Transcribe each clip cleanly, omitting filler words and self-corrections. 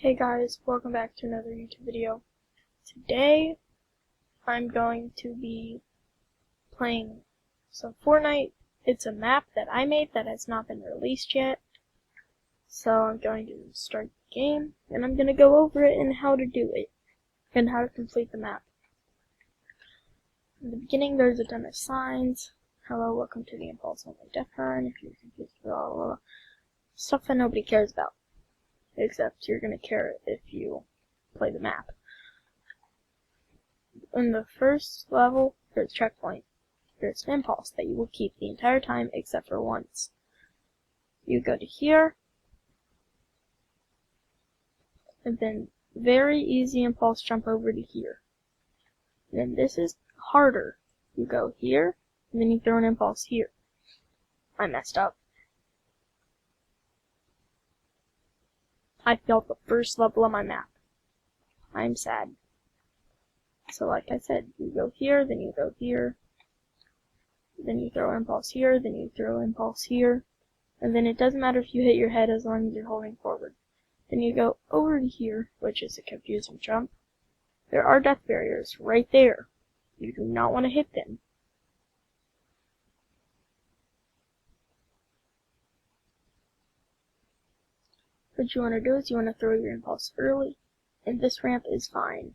Hey guys, welcome back to another YouTube video. Today, I'm going to be playing some Fortnite. It's a map that I made that has not been released yet. So I'm going to start the game, and I'm going to go over it and how to do it, and how to complete the map. In the beginning, there's a ton of signs. Hello, welcome to the impulse only deathrun. If you're confused, blah, blah, blah. Stuff that nobody cares about. Except you're going to care if you play the map. In the first level, there's a checkpoint. There's an impulse that you will keep the entire time except for once. You go to here, and then very easy impulse jump over to here. And then this is harder. You go here, and then you throw an impulse here. I messed up. I failed the first level of my map. I'm sad. So like I said, you go here, then you go here, then you throw impulse here, then you throw impulse here, and then it doesn't matter if you hit your head as long as you're holding forward. Then you go over to here, which is a confusing jump. There are death barriers right there. You do not want to hit them. What you want to do is you want to throw your impulse early, and this ramp is fine.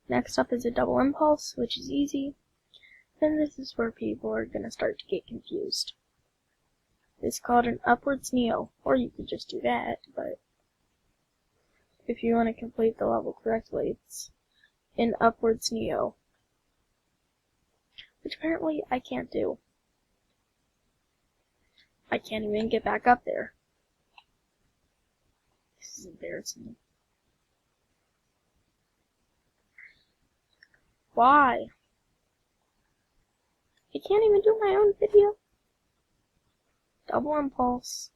Next up is a double impulse, which is easy. Then this is where people are going to start to get confused. It's called an upwards neo, or you could just do that, but if you want to complete the level correctly, it's an upwards neo, which apparently I can't do. I can't even get back up there. This is embarrassing. Why? I can't even do my own video. Double impulse.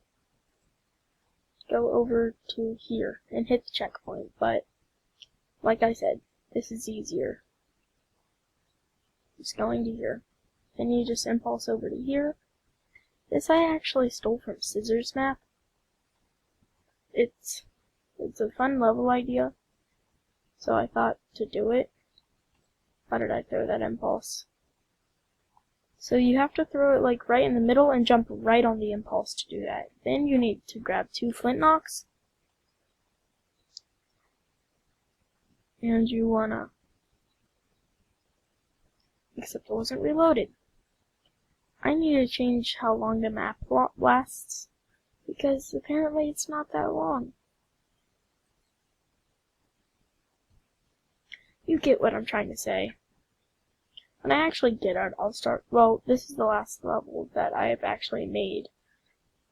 Go over to here and hit the checkpoint, but like I said, this is easier. Just going to here. Then you just impulse over to here. This I actually stole from Scissors map. It's a fun level idea, so I thought to do it. How did I throw that impulse? So you have to throw it like right in the middle and jump right on the impulse to do that. Then you need to grab 2 flint knocks. And you wanna... Except it wasn't reloaded. I need to change how long the map lasts, because apparently it's not that long. You get what I'm trying to say. When I actually get out, I'll start... Well, this is the last level that I have actually made.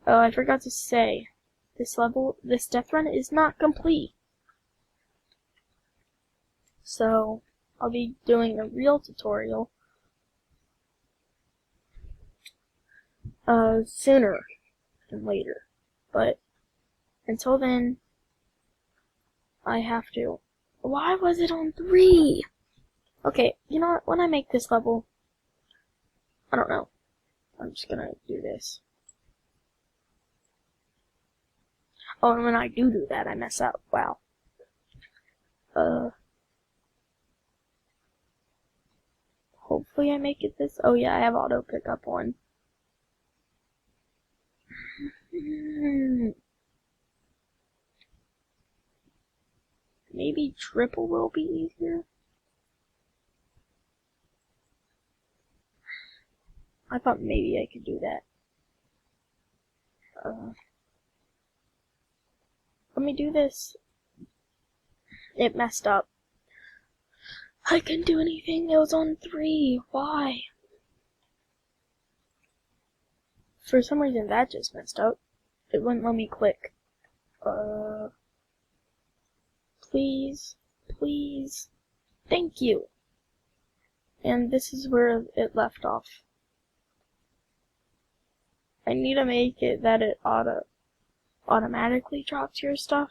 Oh, I forgot to say, this death run is not complete. So, I'll be doing a real tutorial sooner than later. But, until then, I have to... Why was it on 3? Okay, you know what? When I make this level, I don't know. I'm just gonna do this. Oh, and when I do that, I mess up. Wow. Hopefully I make it this. Oh yeah, I have auto pickup on. Maybe triple will be easier. I thought maybe I could do that. Let me do this. It messed up. I couldn't do anything. It was on 3. Why? For some reason that just messed up. It wouldn't let me click. Please. Please. Thank you. And this is where it left off. I need to make it that it automatically drops your stuff.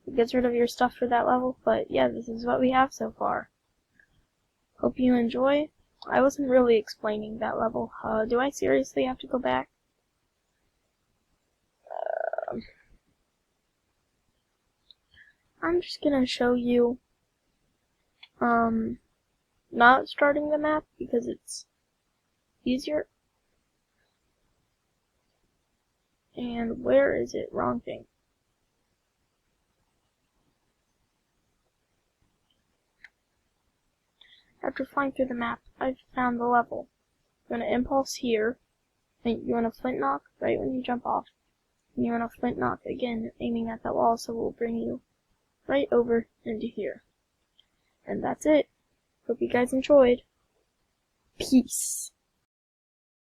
It gets rid of your stuff for that level, but yeah, this is what we have so far. Hope you enjoy. I wasn't really explaining that level. Do I seriously have to go back? I'm just gonna show you not starting the map because it's easier. And where is it? Wrong thing. After flying through the map, I've found the level. You want to impulse here, and you want to flint knock right when you jump off. And you want to flint knock again, aiming at that wall, so we'll bring you right over into here. And that's it. Hope you guys enjoyed. Peace.